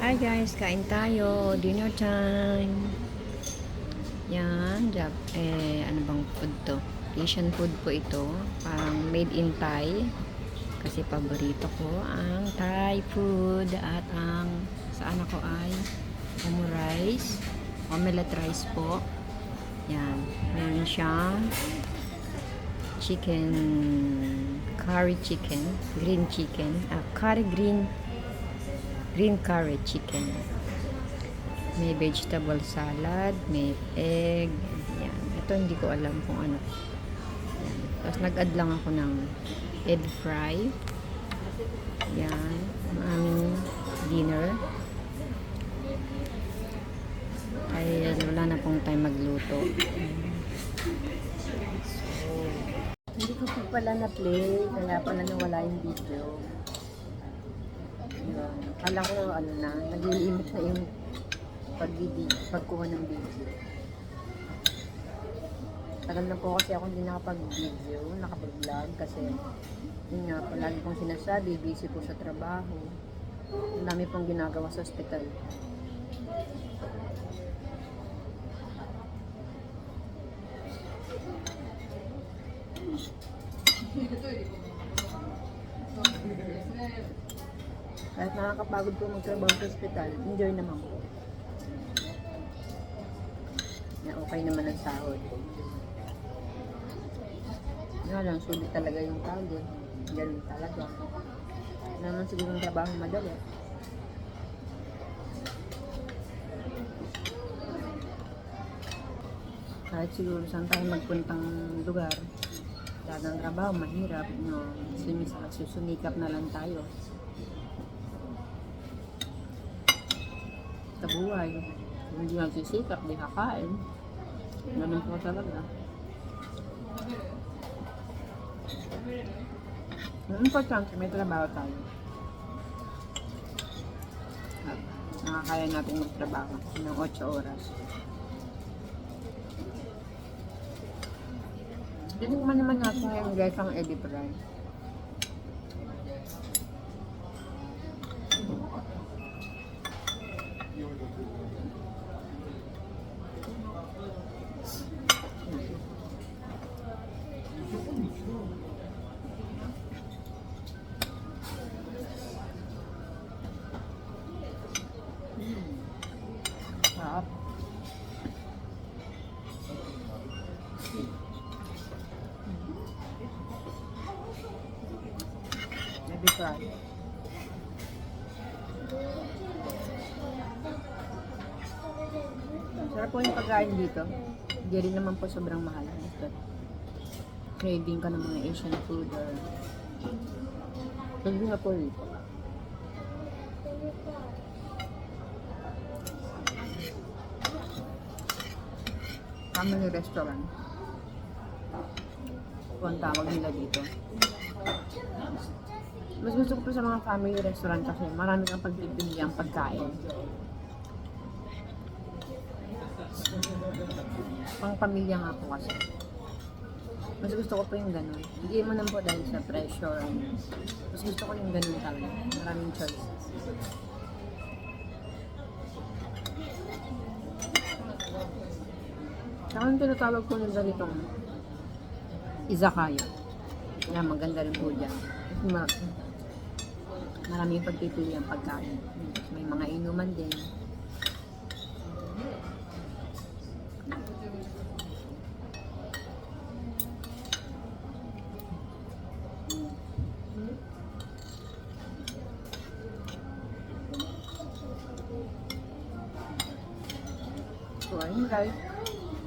Hi guys, kain tayo. Dinner time. Yan, ano bang food to? Asian food po ito. Parang made in Thai. Kasi paborito ko ang Thai food. At ang sa anak ko ay rice. Omelette rice po. Yan. Meron siyang chicken, curry chicken, green chicken, green curry chicken. May vegetable salad, may egg. Yan. Ito hindi ko alam kung ano. Yan. Tapos nag-add lang ako ng egg fry. Yan. Ang aming dinner. Ay wala na pong time magluto. Hindi ko po pala na-play. Kaya pala nawala yung video. Yun. Kala ko ano na, nag-limit na yung pagkuha ng video. Tagal na po kasi ako hindi nakapag-video, nakapag-vlog kasi yun nga, palagi kong sinasabi, busy po sa trabaho. Ang dami pong ginagawa sa ospital. Kahit nakakapagod po magtrabaho sa ospital, enjoy naman po. Na okay naman ang sahod. Nga lang, sulit talaga yung pagod. Ganun talaga. Naman siguro yung trabaho madali. Kahit siguro saan tayo magpuntang lugar, dagang trabaho, mahirap, no? Susumikap na lang tayo. Sa buhay, kung hindi nagsisikap, di kakain. Ganun po talaga. Ang importante, may trabaho tayo. At nakakaya natin magtrabaho ng 8 oras. Tinikman naman natin ngayon guys ang egg fry. Sarap. Egg fry. Sarap po yung pagkain dito. Hindi rin naman po sobrang mahal. Craving ka ng mga Asian food or hindi nga po rito. Family restaurant. Kung ang tawag nila dito. Mas gusto ko po sa mga family restaurant kasi marami kang pagpipiliang pagkain. Pang pamilya nga po kasi. Mas gusto ko po yung ganun. Hindi mo naman po dahil sa pressure. Mas gusto ko yung ganun talaga. Maraming choices. Saka yung tinatawag ko nila ditong izakaya. Yan, maganda rin po dyan. Marami yung pagpipili ang pagkain. May mga inuman din. So, ayun guys.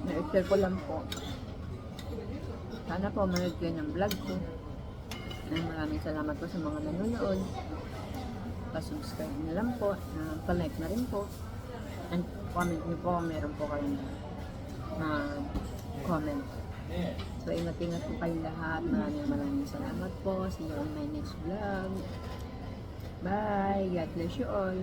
Na-share ko lang po. Sana po manood kayo ng vlog ko. Maraming salamat po sa mga nanonood. Pa-subscribe na lang po. Pa-like na rin po. And comment nyo po kung meron po kayong comment. So, ingat-ingat po kayong lahat. Maraming salamat po. See you on my next vlog. Bye! God bless you all.